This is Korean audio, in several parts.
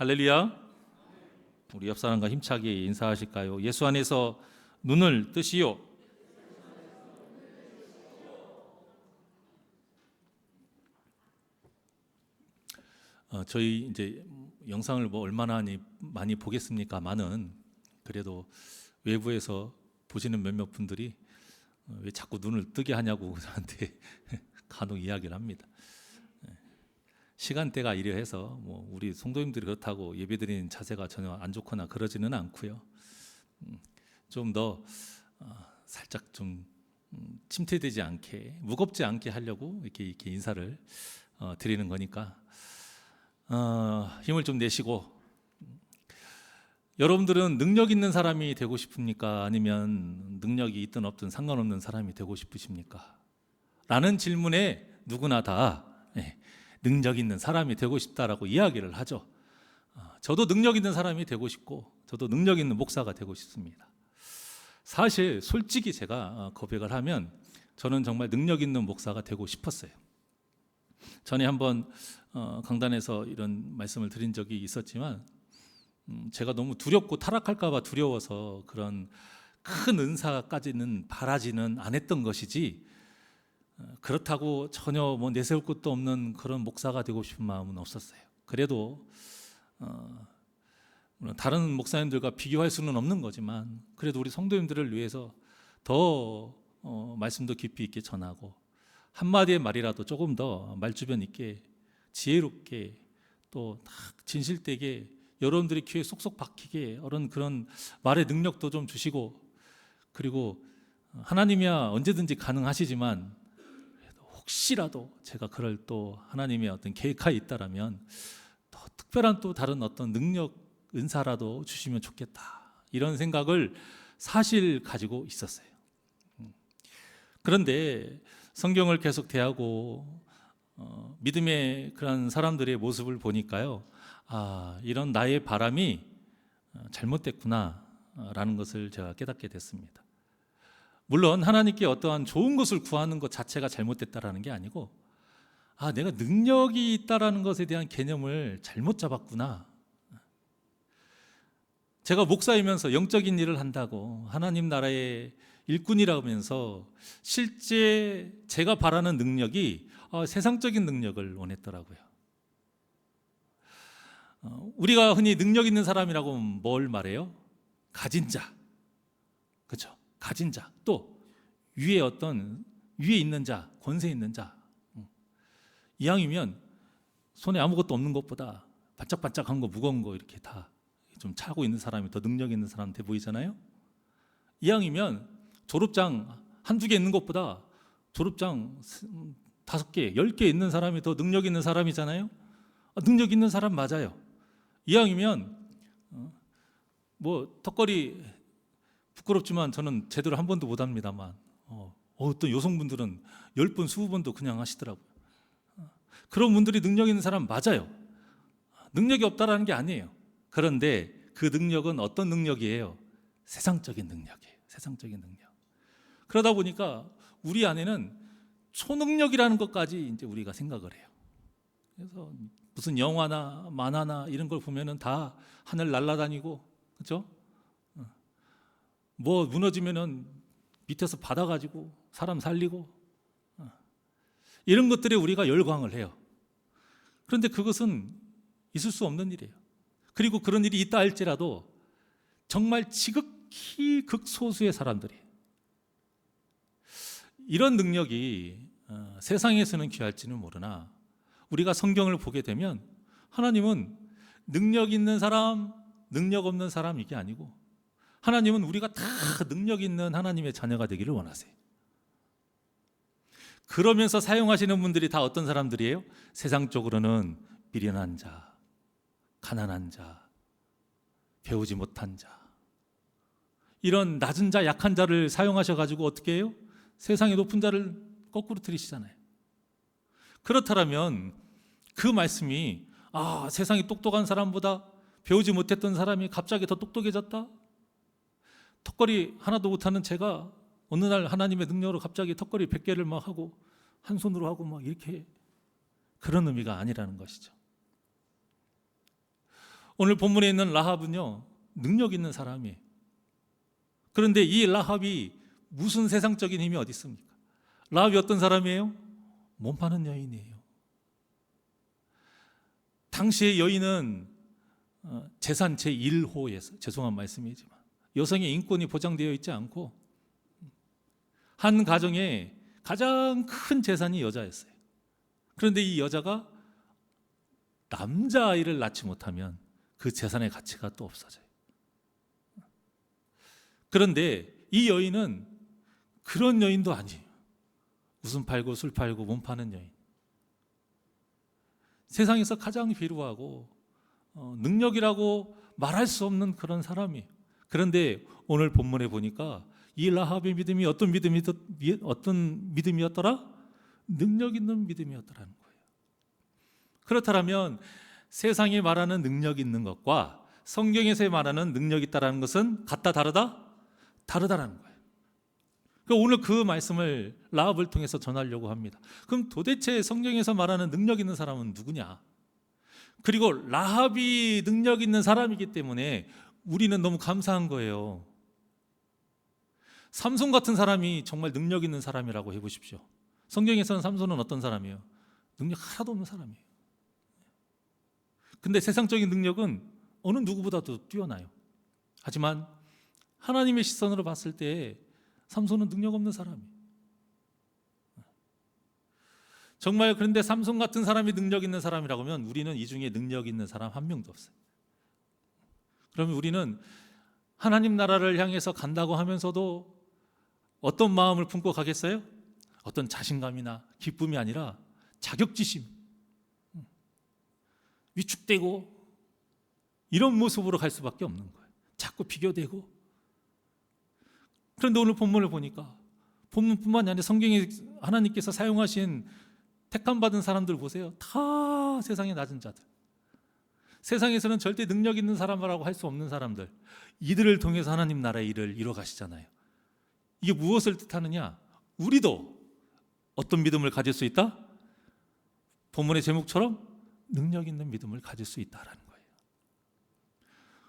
할렐루야. 우리 옆 사람과 힘차게 인사하실까요? 예수 안에서 눈을 뜨시오. 저희 이제 영상을 뭐 얼마나 많이 보겠습니까만은 그래도 외부에서 보시는 몇몇 분들이 왜 자꾸 눈을 뜨게 하냐고 저한테 간혹 이야기를 합니다. 시간대가 이래해서 뭐 우리 성도님들이 그렇다고 예배드리는 자세가 전혀 안 좋거나 그러지는 않고요. 좀 더 살짝 좀 침체되지 않게, 무겁지 않게 하려고 이렇게 인사를 드리는 거니까 힘을 좀 내시고. 여러분들은 능력 있는 사람이 되고 싶습니까? 아니면 능력이 있든 없든 상관없는 사람이 되고 싶으십니까? 라는 질문에 누구나 다 능력 있는 사람이 되고 싶다라고 이야기를 하죠. 저도 능력 있는 사람이 되고 싶고, 저도 능력 있는 목사가 되고 싶습니다. 사실 솔직히 제가 고백을 하면 저는 정말 능력 있는 목사가 되고 싶었어요. 전에 한번 강단에서 이런 말씀을 드린 적이 있었지만, 제가 너무 두렵고 타락할까 봐 두려워서 그런 큰 은사까지는 바라지는 않았던 것이지, 그렇다고 전혀 뭐 내세울 것도 없는 그런 목사가 되고 싶은 마음은 없었어요. 그래도 물론 다른 목사님들과 비교할 수는 없는 거지만, 그래도 우리 성도님들을 위해서 더 말씀도 깊이 있게 전하고, 한마디의 말이라도 조금 더 말주변 있게 지혜롭게 또 진실되게 여러분들이 귀에 쏙쏙 박히게 그런 말의 능력도 좀 주시고, 그리고 하나님이야 언제든지 가능하시지만 혹시라도 제가 그럴 또 하나님의 어떤 계획하에 있다라면 더 특별한 또 다른 어떤 능력 은사라도 주시면 좋겠다, 이런 생각을 사실 가지고 있었어요. 그런데 성경을 계속 대하고 믿음의 그런 사람들의 모습을 보니까요, 이런 나의 바람이 잘못됐구나 라는 것을 제가 깨닫게 됐습니다. 물론 하나님께 어떠한 좋은 것을 구하는 것 자체가 잘못됐다라는 게 아니고, 내가 능력이 있다라는 것에 대한 개념을 잘못 잡았구나. 제가 목사이면서 영적인 일을 한다고 하나님 나라의 일꾼이라고 하면서 실제 제가 바라는 능력이 세상적인 능력을 원했더라고요. 우리가 흔히 능력 있는 사람이라고 뭘 말해요? 가진 자, 그렇죠? 가진 자, 또 위에 있는 자, 권세 있는 자. 이왕이면 손에 아무것도 없는 것보다 반짝반짝한 거, 무거운 거 이렇게 다 좀 차고 있는 사람이 더 능력 있는 사람 돼 보이잖아요. 이왕이면 졸업장 한두 개 있는 것보다 졸업장 5개, 10개 있는 사람이 더 능력 있는 사람이잖아요. 능력 있는 사람 맞아요. 이왕이면 뭐 턱걸이 부끄럽지만 저는 제대로 한 번도 못 합니다만, 어떤 여성분들은 10번, 20번도 그냥 하시더라고요. 그런 분들이 능력 있는 사람 맞아요. 능력이 없다라는 게 아니에요. 그런데 그 능력은 어떤 능력이에요? 세상적인 능력이에요. 세상적인 능력. 그러다 보니까 우리 안에는 초능력이라는 것까지 이제 우리가 생각을 해요. 그래서 무슨 영화나 만화나 이런 걸 보면은 다 하늘 날아다니고, 그렇죠? 뭐 무너지면은 밑에서 받아가지고 사람 살리고, 이런 것들에 우리가 열광을 해요. 그런데 그것은 있을 수 없는 일이에요. 그리고 그런 일이 있다 할지라도 정말 지극히 극소수의 사람들이, 이런 능력이 세상에서는 귀할지는 모르나 우리가 성경을 보게 되면 하나님은 능력 있는 사람, 능력 없는 사람 이게 아니고, 하나님은 우리가 다 능력 있는 하나님의 자녀가 되기를 원하세요. 그러면서 사용하시는 분들이 다 어떤 사람들이에요? 세상적으로는 미련한 자, 가난한 자, 배우지 못한 자, 이런 낮은 자, 약한 자를 사용하셔가지고 어떻게 해요? 세상의 높은 자를 거꾸로 들이시잖아요. 그렇다면 그 말씀이 세상에 똑똑한 사람보다 배우지 못했던 사람이 갑자기 더 똑똑해졌다? 턱걸이 하나도 못하는 제가 어느 날 하나님의 능력으로 갑자기 턱걸이 100개를 막 하고 한 손으로 하고 막 이렇게, 그런 의미가 아니라는 것이죠. 오늘 본문에 있는 라합은요, 능력 있는 사람이에요. 그런데 이 라합이 무슨 세상적인 힘이 어디 있습니까? 라합이 어떤 사람이에요? 몸 파는 여인이에요. 당시의 여인은 재산 제1호에서, 죄송한 말씀이지만 여성의 인권이 보장되어 있지 않고 한 가정에 가장 큰 재산이 여자였어요. 그런데 이 여자가 남자아이를 낳지 못하면 그 재산의 가치가 또 없어져요. 그런데 이 여인은 그런 여인도 아니에요. 웃음 팔고 술 팔고 몸 파는 여인. 세상에서 가장 비루하고 능력이라고 말할 수 없는 그런 사람이에요. 그런데 오늘 본문에 보니까 이 라합의 믿음이 어떤 믿음이었더라? 능력 있는 믿음이었더라는 거예요. 그렇다면 세상이 말하는 능력 있는 것과 성경에서 말하는 능력 있다라는 것은 같다 다르다? 다르다라는 거예요. 그러니까 오늘 그 말씀을 라합을 통해서 전하려고 합니다. 그럼 도대체 성경에서 말하는 능력 있는 사람은 누구냐? 그리고 라합이 능력 있는 사람이기 때문에 우리는 너무 감사한 거예요. 삼손 같은 사람이 정말 능력 있는 사람이라고 해보십시오. 성경에서는 삼손은 어떤 사람이에요? 능력 하나도 없는 사람이에요. 근데 세상적인 능력은 어느 누구보다도 뛰어나요. 하지만 하나님의 시선으로 봤을 때 삼손은 능력 없는 사람이에요. 정말 그런데 삼손 같은 사람이 능력 있는 사람이라고 하면 우리는 이 중에 능력 있는 사람 한 명도 없어요. 그러면 우리는 하나님 나라를 향해서 간다고 하면서도 어떤 마음을 품고 가겠어요? 어떤 자신감이나 기쁨이 아니라 자격지심, 위축되고 이런 모습으로 갈 수밖에 없는 거예요. 자꾸 비교되고. 그런데 오늘 본문을 보니까 본문뿐만이 아니라 성경에 하나님께서 사용하신 택함 받은 사람들 보세요. 다 세상에 낮은 자들. 세상에서는 절대 능력 있는 사람이라고 할 수 없는 사람들. 이들을 통해서 하나님 나라의 일을 이뤄 가시잖아요. 이게 무엇을 뜻하느냐? 우리도 어떤 믿음을 가질 수 있다? 본문의 제목처럼 능력 있는 믿음을 가질 수 있다라는 거예요.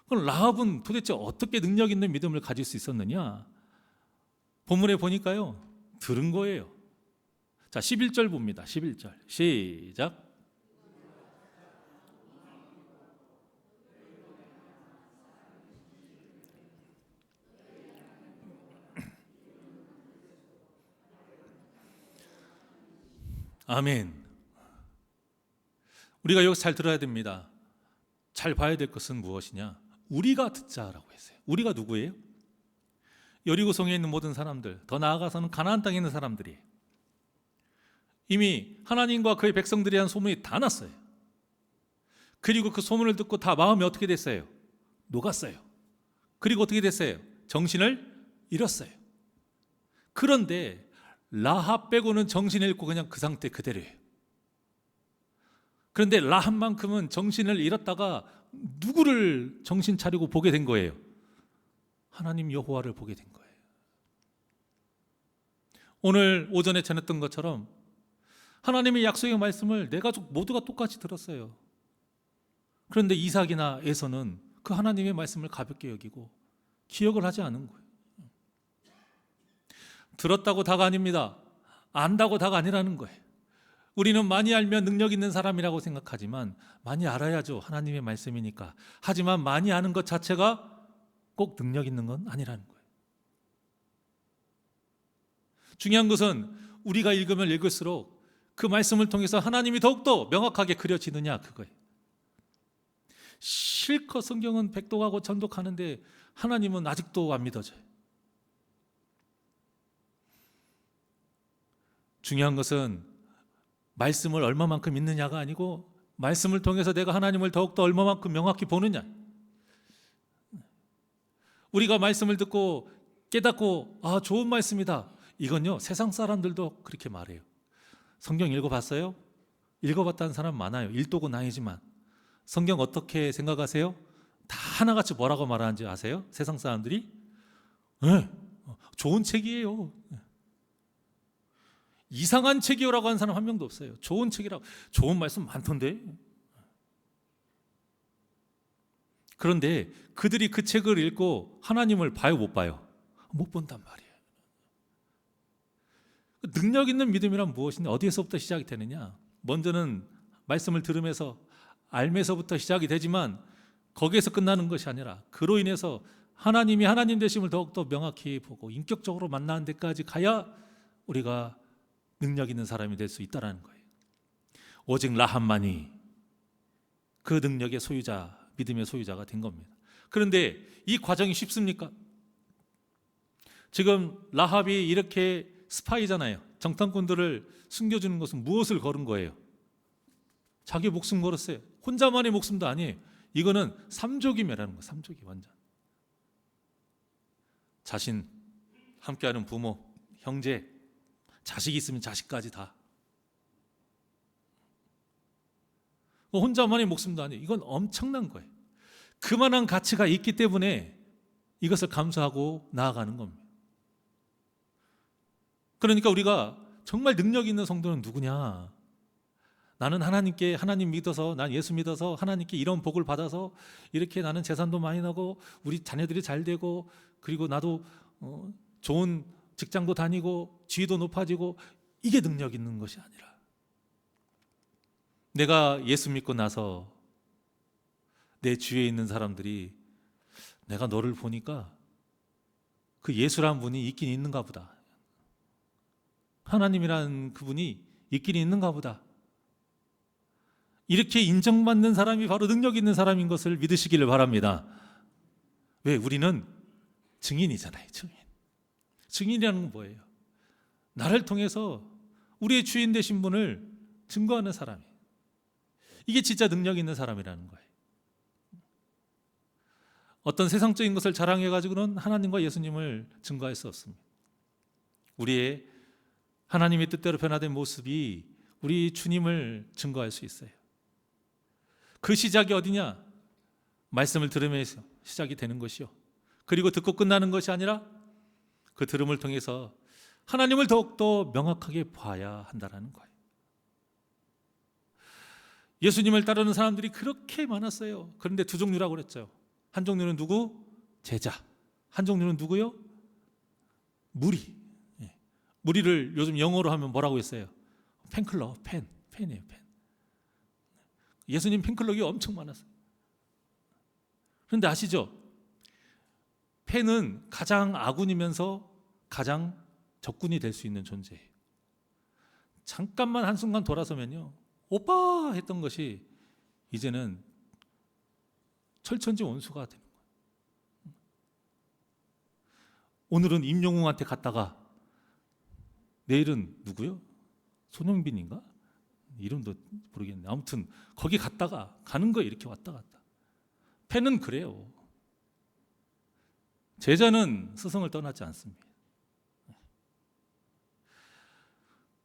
그럼 라합은 도대체 어떻게 능력 있는 믿음을 가질 수 있었느냐? 본문에 보니까요, 들은 거예요. 자, 11절 봅니다. 11절 시작. 아멘. 우리가 여기서 잘 들어야 됩니다. 잘 봐야 될 것은 무엇이냐? 우리가 듣자라고 했어요. 우리가 누구예요? 여리고성에 있는 모든 사람들, 더 나아가서는 가나안 땅에 있는 사람들이 이미 하나님과 그의 백성들에 대한 소문이 다 났어요. 그리고 그 소문을 듣고 다 마음이 어떻게 됐어요? 녹았어요. 그리고 어떻게 됐어요? 정신을 잃었어요. 그런데 라합 빼고는 정신을 잃고 그냥 그 상태 그대로예요. 그런데 라합만큼은 정신을 잃었다가 누구를 정신 차리고 보게 된 거예요? 하나님 여호와를 보게 된 거예요. 오늘 오전에 전했던 것처럼 하나님의 약속의 말씀을 내 가족 모두가 똑같이 들었어요. 그런데 이삭이나 에서는 그 하나님의 말씀을 가볍게 여기고 기억을 하지 않은 거예요. 들었다고 다가 아닙니다. 안다고 다가 아니라는 거예요. 우리는 많이 알면 능력 있는 사람이라고 생각하지만 많이 알아야죠. 하나님의 말씀이니까. 하지만 많이 아는 것 자체가 꼭 능력 있는 건 아니라는 거예요. 중요한 것은 우리가 읽으면 읽을수록 그 말씀을 통해서 하나님이 더욱더 명확하게 그려지느냐 그거예요. 실컷 성경은 백독하고 전독하는데 하나님은 아직도 안 믿어져요. 중요한 것은 말씀을 얼마만큼 믿느냐가 아니고 말씀을 통해서 내가 하나님을 더욱더 얼마만큼 명확히 보느냐. 우리가 말씀을 듣고 깨닫고 아 좋은 말씀이다. 이건요 세상 사람들도 그렇게 말해요. 성경 읽어봤어요? 읽어봤다는 사람 많아요. 일도고 아니지만 성경 어떻게 생각하세요? 다 하나같이 뭐라고 말하는지 아세요? 세상 사람들이? 네, 좋은 책이에요. 이상한 책이요라고 하는 사람 한 명도 없어요. 좋은 책이라고. 좋은 말씀 많던데. 그런데 그들이 그 책을 읽고 하나님을 봐요, 못 봐요? 못 본단 말이에요. 능력 있는 믿음이란 무엇이냐? 어디에서부터 시작이 되느냐? 먼저는 말씀을 들으면서 알면서부터 시작이 되지만 거기에서 끝나는 것이 아니라 그로 인해서 하나님이 하나님 되심을 더욱더 명확히 보고 인격적으로 만나는 데까지 가야 우리가 능력 있는 사람이 될 수 있다는 거예요. 오직 라합만이 그 능력의 소유자, 믿음의 소유자가 된 겁니다. 그런데 이 과정이 쉽습니까? 지금 라합이 이렇게 스파이잖아요. 정탐꾼들을 숨겨주는 것은 무엇을 걸은 거예요? 자기 목숨 걸었어요. 혼자만의 목숨도 아니에요. 이거는 삼족이매라는 거예요. 삼족이 완전. 자신, 함께하는 부모, 형제, 자식이 있으면 자식까지 다. 혼자만의 목숨도 아니에요. 이건 엄청난 거예요. 그만한 가치가 있기 때문에 이것을 감수하고 나아가는 겁니다. 그러니까 우리가 정말 능력 있는 성도는 누구냐? 나는 하나님께, 하나님 믿어서, 난 예수 믿어서 하나님께 이런 복을 받아서 이렇게 나는 재산도 많이 나고 우리 자녀들이 잘 되고 그리고 나도 좋은 직장도 다니고 지위도 높아지고, 이게 능력 있는 것이 아니라 내가 예수 믿고 나서 내 주위에 있는 사람들이 내가 너를 보니까 그 예수라는 분이 있긴 있는가 보다, 하나님이라는 그분이 있긴 있는가 보다, 이렇게 인정받는 사람이 바로 능력 있는 사람인 것을 믿으시기를 바랍니다. 왜? 우리는 증인이잖아요. 증인이라는 건 뭐예요? 나를 통해서 우리의 주인 되신 분을 증거하는 사람이에요. 이게 진짜 능력 있는 사람이라는 거예요. 어떤 세상적인 것을 자랑해가지고는 하나님과 예수님을 증거할 수 없습니다. 우리의 하나님의 뜻대로 변화된 모습이 우리 주님을 증거할 수 있어요. 그 시작이 어디냐? 말씀을 들으면서 시작이 되는 것이요. 그리고 듣고 끝나는 것이 아니라 그 들음을 통해서 하나님을 더욱더 명확하게 봐야 한다는 거예요. 예수님을 따르는 사람들이 그렇게 많았어요. 그런데 두 종류라고 그랬죠. 한 종류는 누구? 제자. 한 종류는 누구요? 무리. 무리를 요즘 영어로 하면 뭐라고 했어요? 팬클럽, 팬이에요, 팬. 예수님 팬클럽이 엄청 많았어요. 그런데 아시죠? 팬은 가장 아군이면서 가장 적군이 될 수 있는 존재예요. 잠깐만 한순간 돌아서면요, 오빠 했던 것이 이제는 철천지 원수가 되는 거예요. 오늘은 임영웅한테 갔다가 내일은 누구요? 손흥민인가? 이름도 모르겠네. 아무튼 거기 갔다가 가는 거예요. 이렇게 왔다 갔다. 팬은 그래요. 제자는 스승을 떠나지 않습니다.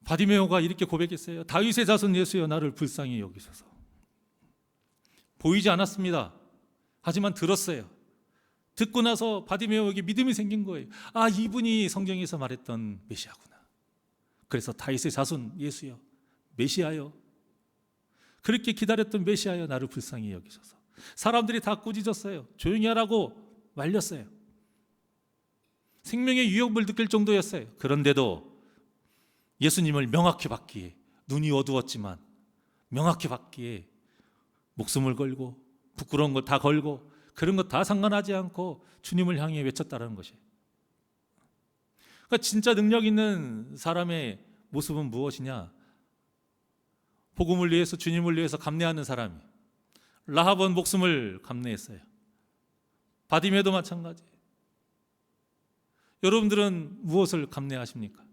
바디메오가 이렇게 고백했어요. 다윗의 자손 예수여, 나를 불쌍히 여기소서. 보이지 않았습니다. 하지만 들었어요. 듣고 나서 바디메오에게 믿음이 생긴 거예요. 아, 이분이 성경에서 말했던 메시아구나. 그래서 다윗의 자손 예수여, 메시아여, 그렇게 기다렸던 메시아여, 나를 불쌍히 여기소서. 사람들이 다 꾸짖었어요. 조용히 하라고 말렸어요. 생명의 위협을 느낄 정도였어요. 그런데도 예수님을 명확히 받기에, 눈이 어두웠지만 명확히 받기에 목숨을 걸고 부끄러운 걸 다 걸고 그런 것 다 상관하지 않고 주님을 향해 외쳤다는 것이에요. 그러니까 진짜 능력 있는 사람의 모습은 무엇이냐? 복음을 위해서, 주님을 위해서 감내하는 사람이. 라합은 목숨을 감내했어요. 바디메도 마찬가지. 여러분들은 무엇을 감내하십니까?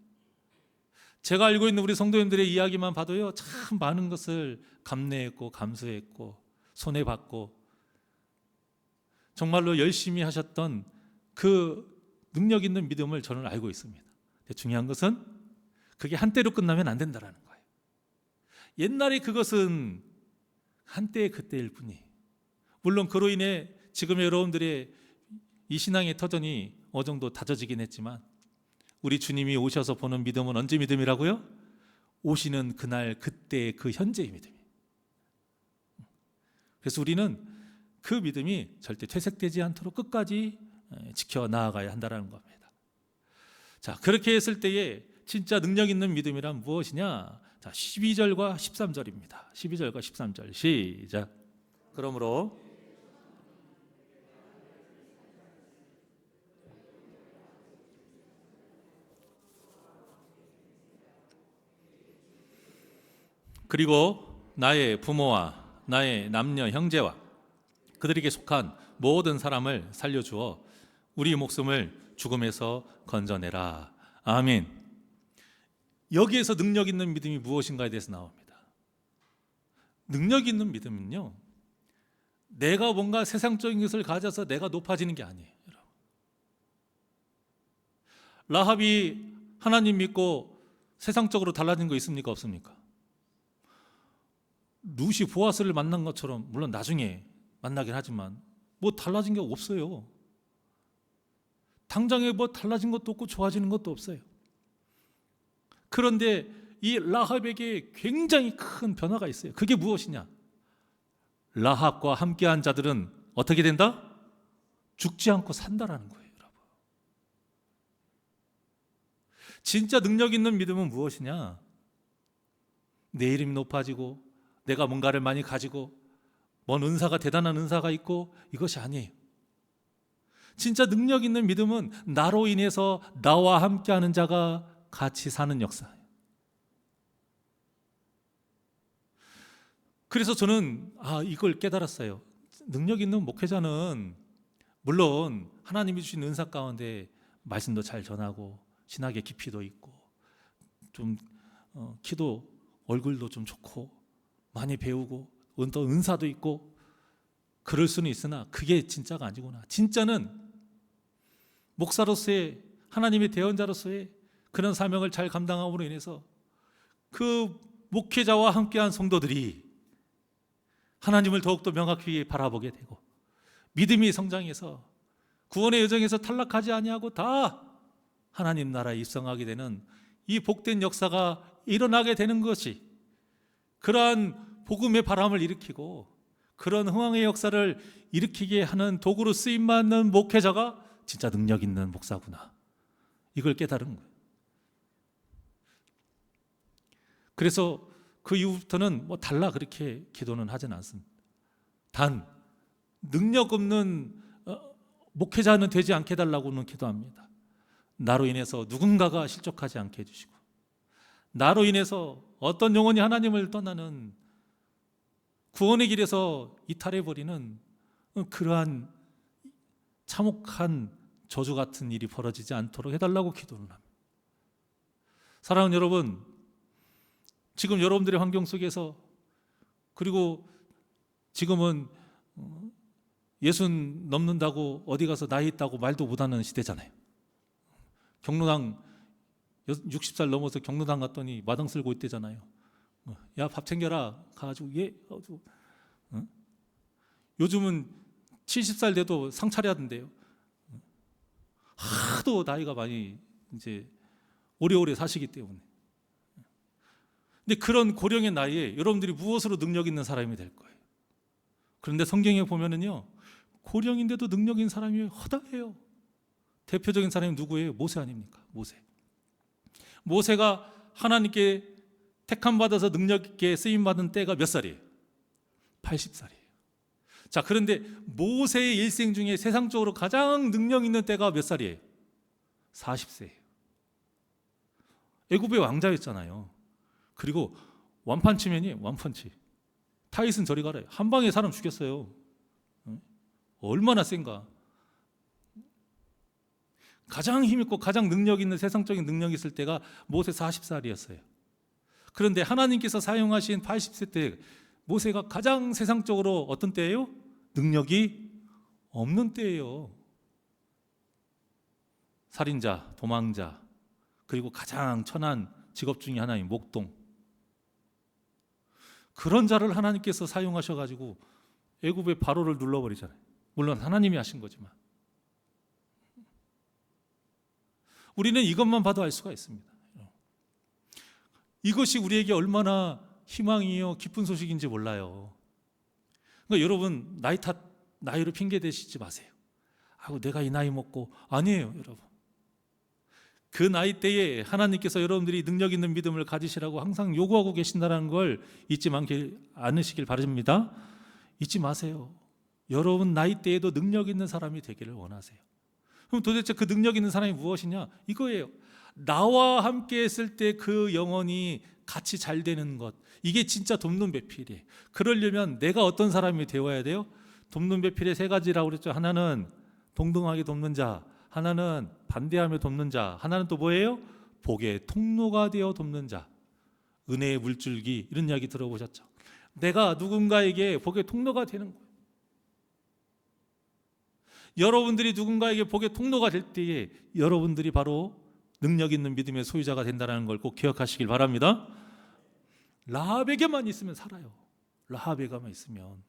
제가 알고 있는 우리 성도님들의 이야기만 봐도요, 참 많은 것을 감내했고 감수했고 손해봤고 정말로 열심히 하셨던 그 능력 있는 믿음을 저는 알고 있습니다. 중요한 것은 그게 한때로 끝나면 안 된다는 거예요. 옛날에 그것은 한때의 그때일 뿐이, 물론 그로 인해 지금 여러분들의 이 신앙의 터전이 어느 정도 다져지긴 했지만 우리 주님이 오셔서 보는 믿음은 언제 믿음이라고요? 오시는 그날 그때의 그 현재의 믿음이에요. 그래서 우리는 그 믿음이 절대 퇴색되지 않도록 끝까지 지켜 나아가야 한다는 겁니다. 자, 그렇게 했을 때에 진짜 능력 있는 믿음이란 무엇이냐? 자, 12절과 13절입니다. 12절과 13절 시작. 그러므로 그리고 나의 부모와 나의 남녀 형제와 그들에게 속한 모든 사람을 살려주어 우리 목숨을 죽음에서 건져내라. 아멘. 여기에서 능력 있는 믿음이 무엇인가에 대해서 나옵니다. 능력 있는 믿음은요, 내가 뭔가 세상적인 것을 가져서 내가 높아지는 게 아니에요. 라합이 하나님 믿고 세상적으로 달라진 거 있습니까? 없습니까? 룻이 보아스를 만난 것처럼, 물론 나중에 만나긴 하지만 뭐 달라진 게 없어요. 당장에 뭐 달라진 것도 없고 좋아지는 것도 없어요. 그런데 이 라합에게 굉장히 큰 변화가 있어요. 그게 무엇이냐? 라합과 함께한 자들은 어떻게 된다? 죽지 않고 산다라는 거예요, 여러분. 진짜 능력 있는 믿음은 무엇이냐? 내 이름이 높아지고 내가 뭔가를 많이 가지고 뭔 은사가, 대단한 은사가 있고, 이것이 아니에요. 진짜 능력 있는 믿음은 나로 인해서 나와 함께하는 자가 같이 사는 역사예요. 그래서 저는 이걸 깨달았어요. 능력 있는 목회자는 물론 하나님이 주신 은사 가운데 말씀도 잘 전하고 신학의 깊이도 있고 좀 키도 얼굴도 좀 좋고 많이 배우고 또 은사도 있고 그럴 수는 있으나 그게 진짜가 아니구나. 진짜는 목사로서의, 하나님의 대언자로서의 그런 사명을 잘 감당함으로 인해서 그 목회자와 함께한 성도들이 하나님을 더욱더 명확히 바라보게 되고 믿음이 성장해서 구원의 여정에서 탈락하지 아니하고 다 하나님 나라에 입성하게 되는 이 복된 역사가 일어나게 되는 것이, 그러한 복음의 바람을 일으키고 그런 흥왕의 역사를 일으키게 하는 도구로 쓰임받는 목회자가 진짜 능력 있는 목사구나, 이걸 깨달은 거예요. 그래서 그 이후부터는 뭐 달라 그렇게 기도는 하지는 않습니다. 단 능력 없는 목회자는 되지 않게 해달라고는 기도합니다. 나로 인해서 누군가가 실족하지 않게 해주시고, 나로 인해서 어떤 영혼이 하나님을 떠나는 구원의 길에서 이탈해버리는 그러한 참혹한 저주 같은 일이 벌어지지 않도록 해달라고 기도를 합니다. 사랑하는 여러분, 지금 여러분들의 환경 속에서, 그리고 지금은 60 넘는다고 어디 가서 나이 있다고 말도 못하는 시대잖아요. 경로당 60살 넘어서 경로당 갔더니 마당 쓸고 있대잖아요. 야, 밥 챙겨라 가가지고 요즘은 70살 돼도 상 차려야 된대요. 하도 나이가 많이 이제 오래오래 사시기 때문에. 근데 그런 고령의 나이에 여러분들이 무엇으로 능력 있는 사람이 될 거예요? 그런데 성경에 보면은요, 고령인데도 능력 있는 사람이 허다해요. 대표적인 사람이 누구예요? 모세 아닙니까? 모세가 하나님께 택함 받아서 능력 있게 쓰임 받은 때가 몇 살이에요? 80살이에요. 자, 그런데 모세의 일생 중에 세상적으로 가장 능력 있는 때가 몇 살이에요? 40세예요. 애굽의 왕자였잖아요. 그리고 완판치면이 완판치. 타이슨 저리 가래. 한 방에 사람 죽였어요. 얼마나 센가. 가장 힘있고 가장 능력 있는, 세상적인 능력이 있을 때가 모세 40살이었어요. 그런데 하나님께서 사용하신 80세 때 모세가 가장 세상적으로 어떤 때예요? 능력이 없는 때예요. 살인자, 도망자, 그리고 가장 천한 직업 중에 하나인 목동. 그런 자를 하나님께서 사용하셔가지고 애굽의 바로를 눌러버리잖아요. 물론 하나님이 하신 거지만 우리는 이것만 봐도 알 수가 있습니다. 이것이 우리에게 얼마나 희망이요 기쁜 소식인지 몰라요. 그러니까 여러분 나이 탓 나이로 핑계 대시지 마세요. 아이고 내가 이 나이 먹고. 아니에요 여러분. 그 나이 때에 하나님께서 여러분들이 능력 있는 믿음을 가지시라고 항상 요구하고 계신다는 걸 잊지 않으시길 바랍니다. 잊지 마세요. 여러분 나이 때에도 능력 있는 사람이 되기를 원하세요. 그럼 도대체 그 능력 있는 사람이 무엇이냐? 이거예요. 나와 함께 했을 때 그 영혼이 같이 잘 되는 것. 이게 진짜 돕는 배필이에요. 그러려면 내가 어떤 사람이 되어야 돼요? 돕는 배필의 세 가지라고 그랬죠. 하나는 동등하게 돕는 자, 하나는 반대하며 돕는 자, 하나는 또 뭐예요? 복의 통로가 되어 돕는 자. 은혜의 물줄기, 이런 이야기 들어보셨죠? 내가 누군가에게 복의 통로가 되는 거예요. 여러분들이 누군가에게 복의 통로가 될 때에 여러분들이 바로 능력 있는 믿음의 소유자가 된다는 걸 꼭 기억하시길 바랍니다. 라합에게만 있으면 살아요. 라합에게만 있으면.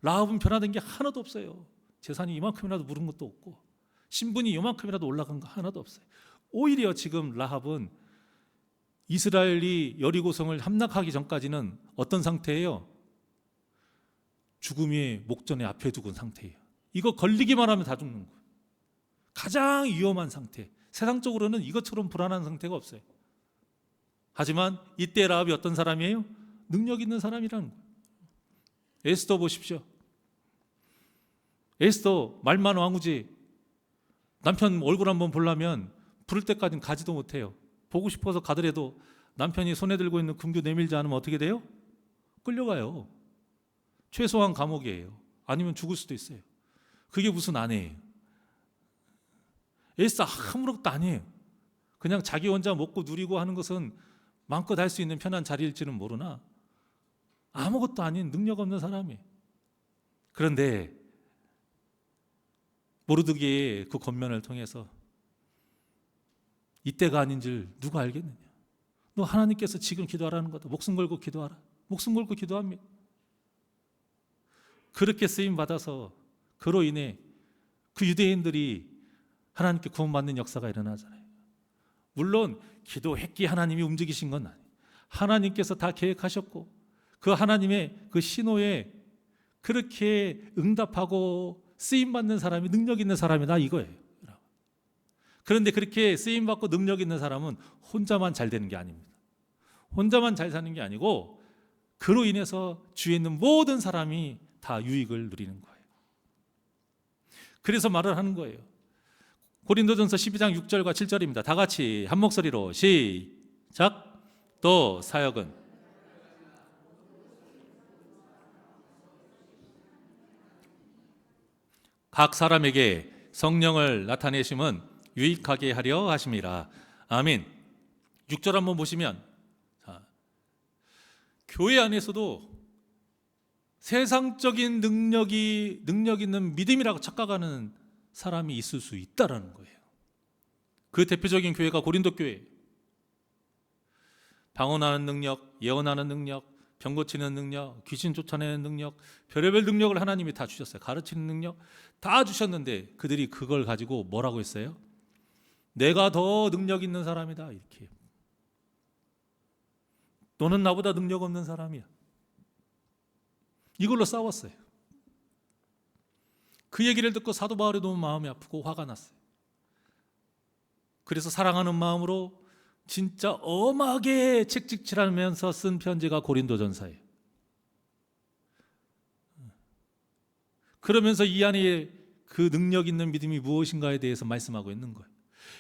라합은 변화된 게 하나도 없어요. 재산이 이만큼이라도 물은 것도 없고 신분이 이만큼이라도 올라간 거 하나도 없어요. 오히려 지금 라합은 이스라엘이 여리고성을 함락하기 전까지는 어떤 상태예요? 죽음의 목전에 앞에 두고 상태예요. 이거 걸리기만 하면 다 죽는 거예요. 가장 위험한 상태. 세상적으로는 이것처럼 불안한 상태가 없어요. 하지만 이때 라합이 어떤 사람이에요? 능력 있는 사람이라는 거예요. 에스더 보십시오. 에스더 말만 왕우지. 남편 얼굴 한번 보려면 부를 때까지는 가지도 못해요. 보고 싶어서 가더라도 남편이 손에 들고 있는 금규 내밀지 않으면 어떻게 돼요? 끌려가요. 최소한 감옥이에요. 아니면 죽을 수도 있어요. 그게 무슨 아내예요? 에스더 아무것도 아니에요. 그냥 자기 혼자 먹고 누리고 하는 것은 마음껏 할 수 있는 편한 자리일지는 모르나 아무것도 아닌 능력 없는 사람이에요. 그런데 모르드게의 그 권면을 통해서 이때가 아닌 줄 누가 알겠느냐? 너 하나님께서 지금 기도하라는 거다. 목숨 걸고 기도하라. 목숨 걸고 기도합니다. 그렇게 쓰임 받아서 그로 인해 그 유대인들이 하나님께 구원받는 역사가 일어나잖아요. 물론 기도했기에 하나님이 움직이신 건 아니에요. 하나님께서 다 계획하셨고 그 하나님의 그 신호에 그렇게 응답하고 쓰임받는 사람이 능력 있는 사람이다 이거예요. 그런데 그렇게 쓰임받고 능력 있는 사람은 혼자만 잘 되는 게 아닙니다. 혼자만 잘 사는 게 아니고 그로 인해서 주위에 있는 모든 사람이 다 유익을 누리는 거예요. 그래서 말을 하는 거예요. 고린도전서 12장 6절과 7절입니다. 다 같이 한 목소리로 시작. 또 사역은 각 사람에게 성령을 나타내심은 유익하게 하려 하심이라. 아멘. 6절 한번 보시면 교회 안에서도 세상적인 능력 있는 믿음이라고 착각하는 사람이 있을 수 있다라는 거예요. 그 대표적인 교회가 고린도 교회. 방언하는 능력, 예언하는 능력, 병 고치는 능력, 귀신 쫓아내는 능력, 별의별 능력을 하나님이 다 주셨어요. 가르치는 능력 다 주셨는데 그들이 그걸 가지고 뭐라고 했어요? 내가 더 능력 있는 사람이다 이렇게. 너는 나보다 능력 없는 사람이야. 이걸로 싸웠어요. 그 얘기를 듣고 사도 바울이 너무 마음이 아프고 화가 났어요. 그래서 사랑하는 마음으로 진짜 엄하게 책찍질하면서 쓴 편지가 고린도전서예요. 그러면서 이 안에 그 능력 있는 믿음이 무엇인가에 대해서 말씀하고 있는 거예요.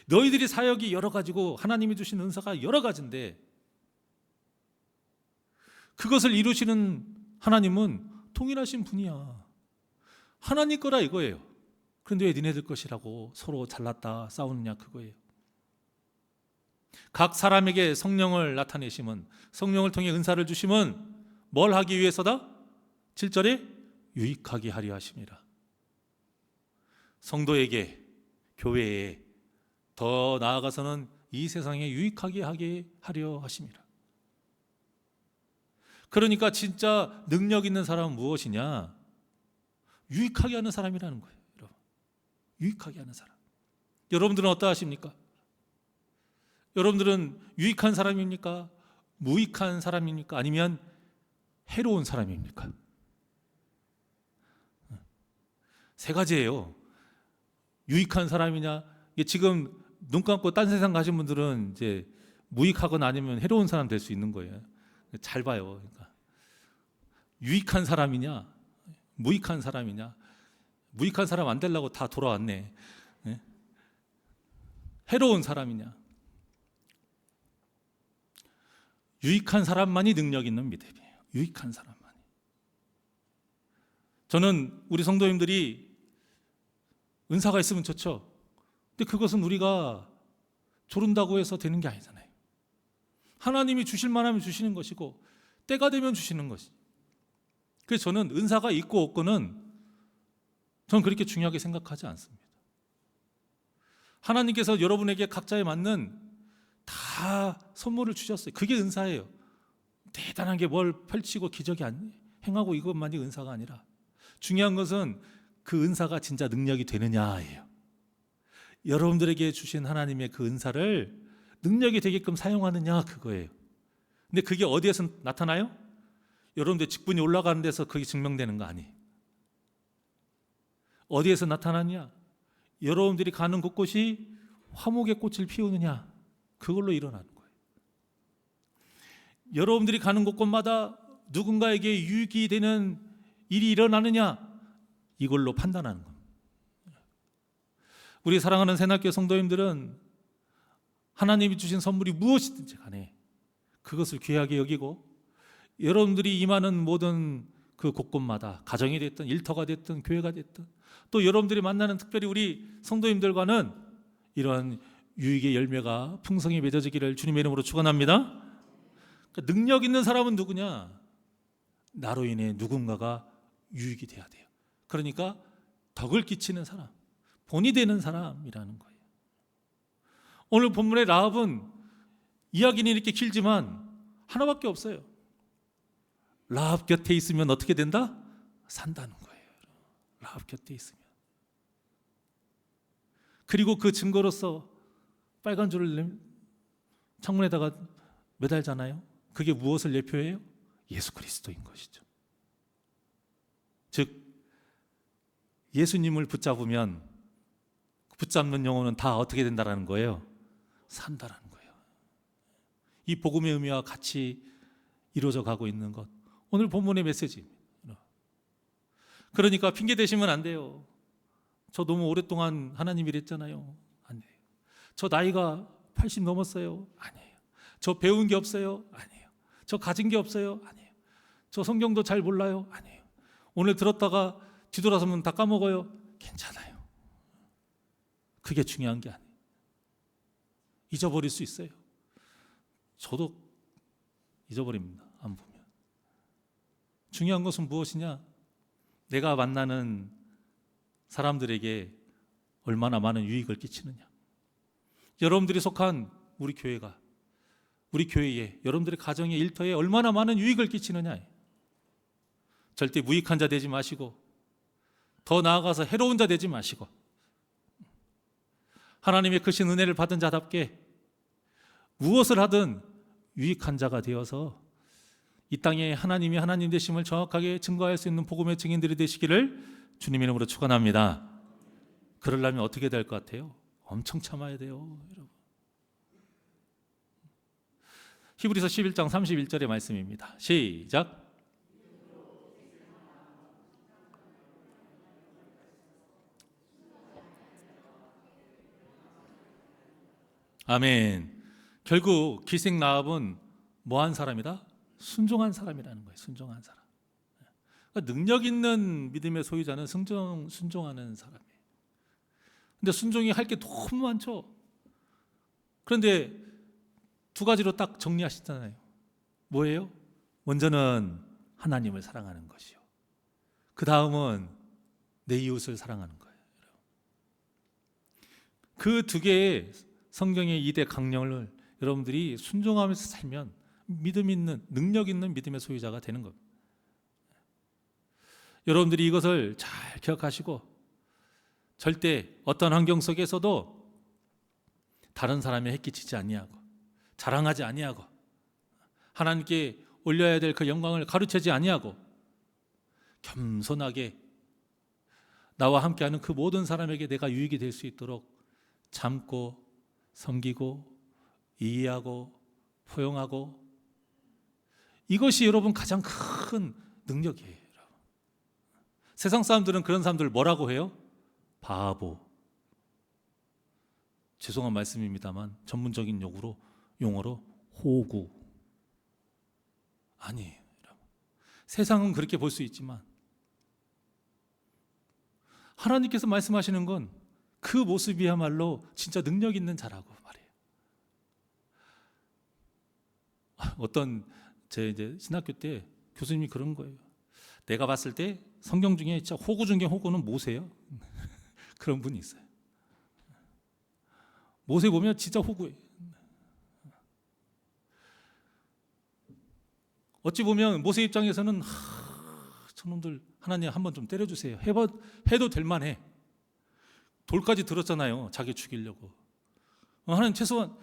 너희들이 사역이 여러 가지고 하나님이 주신 은사가 여러 가지인데 그것을 이루시는 하나님은 통일하신 분이야. 하나님 거라 이거예요. 그런데 왜 니네들 것이라고 서로 잘났다 싸우느냐 그거예요. 각 사람에게 성령을 나타내심은, 성령을 통해 은사를 주심은 뭘 하기 위해서다? 7절에 유익하게 하려 하심이라. 성도에게, 교회에, 더 나아가서는 이 세상에 유익하게 하게 하려 하심이라. 그러니까 진짜 능력 있는 사람은 무엇이냐? 유익하게 하는 사람이라는 거예요. 여러분. 유익하게 하는 사람. 여러분들은 어떠하십니까? 여러분들은 유익한 사람입니까? 무익한 사람입니까? 아니면 해로운 사람입니까? 세 가지예요. 유익한 사람이냐, 이게 지금 눈 감고 딴 세상 가신 분들은 이제 무익하거나 아니면 해로운 사람 될 수 있는 거예요. 잘 봐요. 그러니까 유익한 사람이냐, 무익한 사람이냐. 무익한 사람 안 되려고 다 돌아왔네. 네? 해로운 사람이냐. 유익한 사람만이 능력 있는 믿음이에요. 유익한 사람만이. 저는 우리 성도님들이 은사가 있으면 좋죠. 근데 그것은 우리가 조른다고 해서 되는 게 아니잖아요. 하나님이 주실 만하면 주시는 것이고 때가 되면 주시는 것이. 그래서 저는 은사가 있고 없고는 저는 그렇게 중요하게 생각하지 않습니다. 하나님께서 여러분에게 각자에 맞는 다 선물을 주셨어요. 그게 은사예요. 대단한 게 뭘 펼치고 기적이 행하고 이것만이 은사가 아니라 중요한 것은 그 은사가 진짜 능력이 되느냐예요. 여러분들에게 주신 하나님의 그 은사를 능력이 되게끔 사용하느냐 그거예요. 근데 그게 어디에서 나타나요? 여러분들 직분이 올라가는 데서 그게 증명되는 거 아니에요. 어디에서 나타나냐? 여러분들이 가는 곳곳이 화목의 꽃을 피우느냐 그걸로 일어나는 거예요. 여러분들이 가는 곳곳마다 누군가에게 유익이 되는 일이 일어나느냐 이걸로 판단하는 겁니다. 우리 사랑하는 새날교 성도님들은 하나님이 주신 선물이 무엇이든지 간에 그것을 귀하게 여기고 여러분들이 임하는 모든 그 곳곳마다 가정이 됐든 일터가 됐든 교회가 됐든 또 여러분들이 만나는 특별히 우리 성도님들과는 이러한 유익의 열매가 풍성히 맺어지기를 주님의 이름으로 축원합니다. 그러니까 능력 있는 사람은 누구냐? 나로 인해 누군가가 유익이 돼야 돼요. 그러니까 덕을 끼치는 사람, 본이 되는 사람이라는 거예요. 오늘 본문의 라합은 이야기는 이렇게 길지만 하나밖에 없어요. 라합 곁에 있으면 어떻게 된다? 산다는 거예요. 라합 곁에 있으면. 그리고 그 증거로서 빨간 줄을 창문에다가 매달잖아요. 그게 무엇을 예표해요? 예수 그리스도인 것이죠. 즉 예수님을 붙잡으면 붙잡는 영혼은 다 어떻게 된다라는 거예요? 산다라는 거예요. 이 복음의 의미와 같이 이루어져 가고 있는 것. 오늘 본문의 메시지입니다. 그러니까 핑계 대시면 안 돼요. 저 너무 오랫동안 하나님 일했잖아요. 아니에요. 저 나이가 80 넘었어요. 아니에요. 저 배운 게 없어요. 아니에요. 저 가진 게 없어요. 아니에요. 저 성경도 잘 몰라요. 아니에요. 오늘 들었다가 뒤돌아서면 다 까먹어요. 괜찮아요. 그게 중요한 게 아니에요. 잊어버릴 수 있어요. 저도 잊어버립니다. 안 보면. 중요한 것은 무엇이냐? 내가 만나는 사람들에게 얼마나 많은 유익을 끼치느냐. 여러분들이 속한 우리 교회가 우리 교회에 여러분들의 가정에 일터에 얼마나 많은 유익을 끼치느냐. 절대 무익한 자 되지 마시고 더 나아가서 해로운 자 되지 마시고 하나님의 크신 은혜를 받은 자답게 무엇을 하든 유익한 자가 되어서 이 땅에 하나님이 하나님 되심을 정확하게 증거할 수 있는 복음의 증인들이 되시기를 주님의 이름으로 축원합니다. 그러려면 어떻게 될 것 같아요? 엄청 참아야 돼요, 여러분. 히브리서 11장 31절의 말씀입니다. 시작. 아멘. 결국 기생 라합은 뭐한 사람이다? 순종한 사람이라는 거예요. 순종한 사람. 그러니까 능력 있는 믿음의 소유자는 순종하는 사람이에요. 근데 순종이 할 게 너무 많죠. 그런데 두 가지로 딱 정리하시잖아요. 뭐예요? 먼저는 하나님을 사랑하는 것이요. 그 다음은 내 이웃을 사랑하는 거예요. 그 두 개의 성경의 2대 강령을 여러분들이 순종하면서 살면 믿음 있는, 능력 있는 믿음의 소유자가 되는 겁니다. 여러분들이 이것을 잘 기억하시고 절대 어떤 환경 속에서도 다른 사람의 해끼치지 아니하고 자랑하지 아니하고 하나님께 올려야 될 그 영광을 가르치지 아니하고 겸손하게 나와 함께하는 그 모든 사람에게 내가 유익이 될 수 있도록 참고 섬기고 이해하고 포용하고, 이것이 여러분 가장 큰 능력이에요. 여러분. 세상 사람들은 그런 사람들을 뭐라고 해요? 바보. 죄송한 말씀입니다만 전문적인 용어로 호구. 아니에요. 여러분. 세상은 그렇게 볼 수 있지만 하나님께서 말씀하시는 건 그 모습이야말로 진짜 능력 있는 자라고 말해요. 어떤 제 이제 신학교 때 교수님이 그런 거예요. 내가 봤을 때 성경 중에 진짜 호구 중에 호구는 모세예요. 그런 분이 있어요. 모세 보면 진짜 호구예요. 어찌 보면 모세 입장에서는 저놈들 하나님 한번 좀 때려주세요. 해도 될 만해. 돌까지 들었잖아요. 자기 죽이려고. 하나님 최소한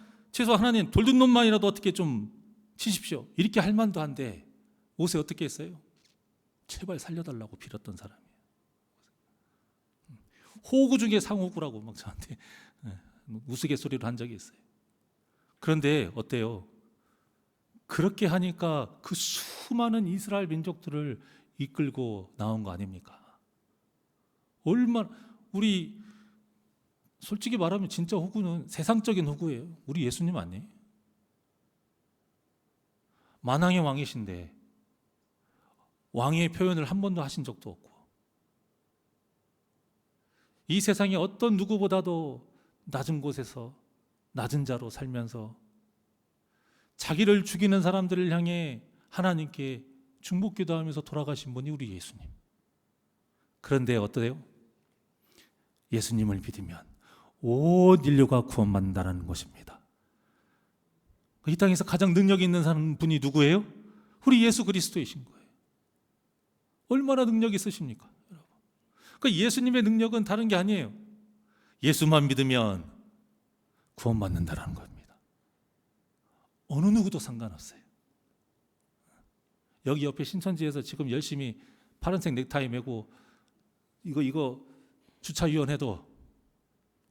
하나님 돌든 놈만이라도 어떻게 좀 치십시오. 이렇게 할 만도 한데 모세 어떻게 했어요? 제발 살려달라고 빌었던 사람이에요. 호구 중에 상호구라고 막 저한테 우스갯소리로 한 적이 있어요. 그런데 어때요? 그렇게 하니까 그 수많은 이스라엘 민족들을 이끌고 나온 거 아닙니까? 얼마나 우리 솔직히 말하면 진짜 호구는 세상적인 호구예요. 우리 예수님 아니에요? 만왕의 왕이신데 왕의 표현을 한 번도 하신 적도 없고, 이 세상에 어떤 누구보다도 낮은 곳에서 낮은 자로 살면서 자기를 죽이는 사람들을 향해 하나님께 중보기도하면서 돌아가신 분이 우리 예수님. 그런데 어떠세요? 예수님을 믿으면 온 인류가 구원받는다는 것입니다. 이 땅에서 가장 능력 있는 사람 분이 누구예요? 우리 예수 그리스도이신 거예요. 얼마나 능력 있으십니까, 여러분? 그러니까 예수님의 능력은 다른 게 아니에요. 예수만 믿으면 구원받는다는 겁니다. 어느 누구도 상관없어요. 여기 옆에 신천지에서 지금 열심히 파란색 넥타이 메고 이거 주차위원회도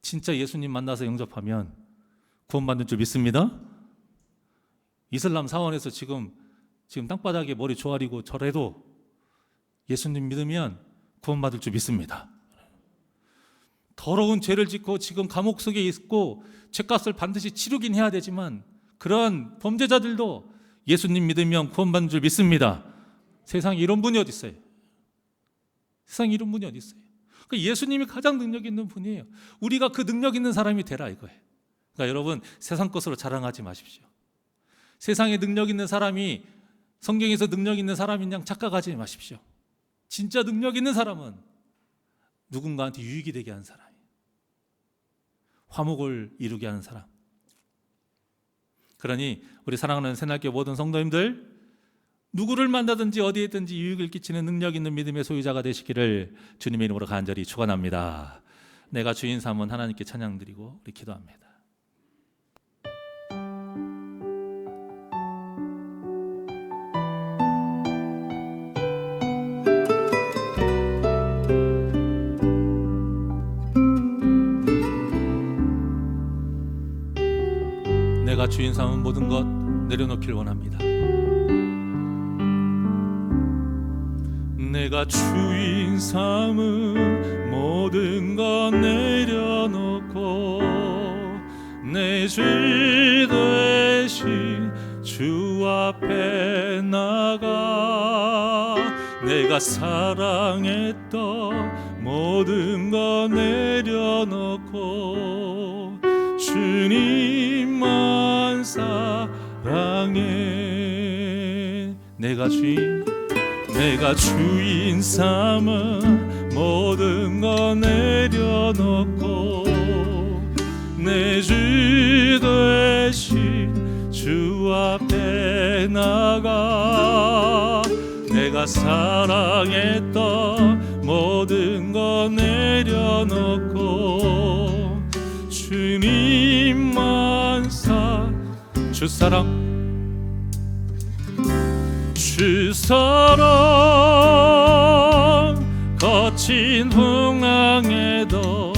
진짜 예수님 만나서 영접하면 구원받는 줄 믿습니다. 이슬람 사원에서 지금 땅바닥에 머리 조아리고 절해도 예수님 믿으면 구원받을 줄 믿습니다. 더러운 죄를 짓고 지금 감옥 속에 있고 죄값을 반드시 치르긴 해야 되지만 그러한 범죄자들도 예수님 믿으면 구원받는 줄 믿습니다. 세상에 이런 분이 어디 있어요? 세상에 이런 분이 어디 있어요? 그러니까 예수님이 가장 능력 있는 분이에요. 우리가 그 능력 있는 사람이 되라 이거예요. 그러니까 여러분 세상 것으로 자랑하지 마십시오. 세상에 능력 있는 사람이 성경에서 능력 있는 사람인 양 착각하지 마십시오. 진짜 능력 있는 사람은 누군가한테 유익이 되게 하는 사람이에요. 화목을 이루게 하는 사람. 그러니 우리 사랑하는 새날교 모든 성도님들, 누구를 만나든지 어디에 있든지 유익을 끼치는 능력 있는 믿음의 소유자가 되시기를 주님의 이름으로 간절히 축원합니다. 내가 주인 삼은 하나님께 찬양드리고 우리 기도합니다. 내가 주인 삼은 모든 것 내려놓길 원합니다. 내가 주인 삼은 모든 것 내려놓고 내 주 되신 주 앞에 나가 내가 사랑했던 모든 것 내려놓고 주님만 사랑해. 내가 주인 삼은 모든 것 내려놓고 내 주 되신 주 앞에 나가 내가 사랑했던 모든 것 내려놓고 주님만 주 사랑 거쳐 거친 풍랑에도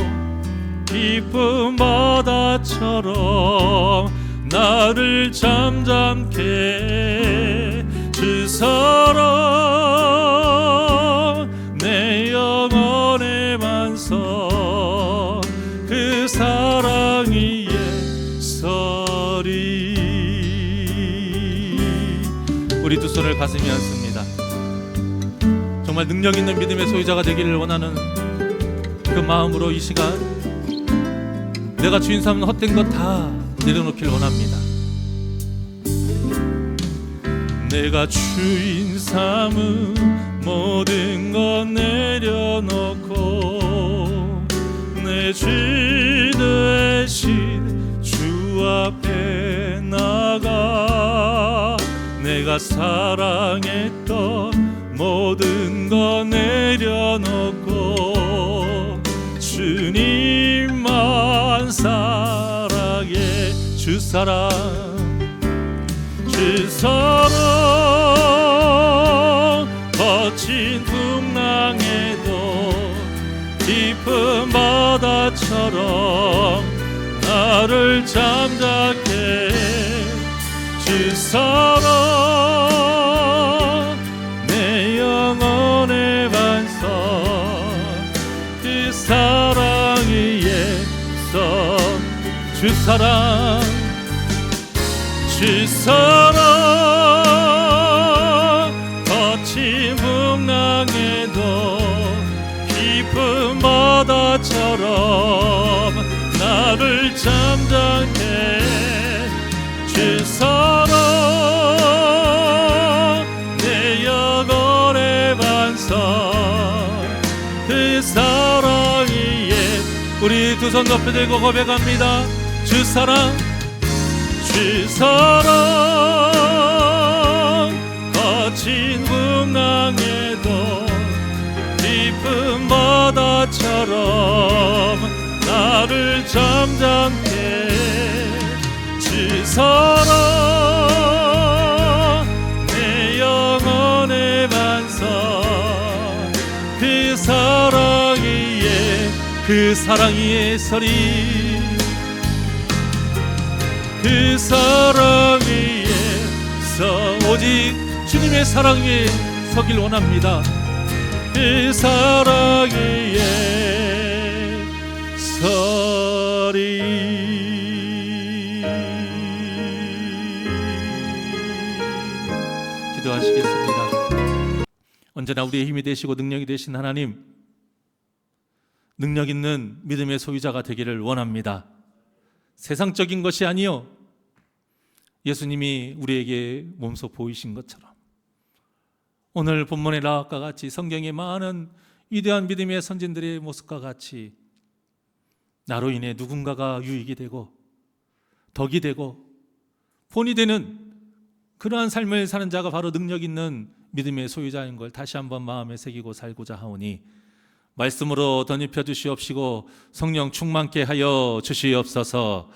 깊은 바다처럼 나를 잠잠케 주사랑 내 영혼의 반석 그 사랑 위에 서리. 우리 두 손을 가슴에 얹습니다. 정말 능력 있는 믿음의 소유자가 되기를 원하는 그 마음으로 이 시간 내가 주인 삼는 헛된 것 다 내려놓길 원합니다. 내가 주인 삼은 모든 것 내려놓고 내 주 되신 주 앞에 나가 내가 사랑했던 모든 것 내려놓고 주님만 사랑해. 주 사랑 주 사랑 거친 풍랑에도 깊은 바다처럼 나를 잠잠케 주 사랑 내 영혼의 반석 그 사랑 위에 서 주 사랑 주 사랑 거친 풍랑에도 깊은 바다처럼 나를 잠잠케 주 사랑 내 영혼의 반석 그 사랑 위에 우리 두 손 높이 들고 고백합니다. 주 사랑 주 사랑 거친 풍랑에도 깊은 바다처럼 나를 잠잠케 주 사랑 내 영혼의 반석 그 사랑 위에 그 사랑 위에 서리 그 사랑 위에서 오직 주님의 사랑 위에 서길 원합니다. 그 사랑 위에 서리. 기도하시겠습니다. 언제나 우리의 힘이 되시고 능력이 되신 하나님, 능력 있는 믿음의 소유자가 되기를 원합니다. 세상적인 것이 아니요 예수님이 우리에게 몸소 보이신 것처럼 오늘 본문의 라합과 같이 성경의 많은 위대한 믿음의 선진들의 모습과 같이 나로 인해 누군가가 유익이 되고 덕이 되고 본이 되는 그러한 삶을 사는 자가 바로 능력 있는 믿음의 소유자인 걸 다시 한번 마음에 새기고 살고자 하오니 말씀으로 덧입혀 주시옵시고 성령 충만케 하여 주시옵소서.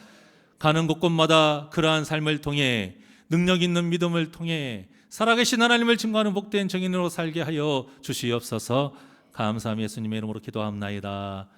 가는 곳곳마다 그러한 삶을 통해 능력 있는 믿음을 통해 살아계신 하나님을 증거하는 복된 증인으로 살게 하여 주시옵소서. 감사하며 예수님의 이름으로 기도합나이다.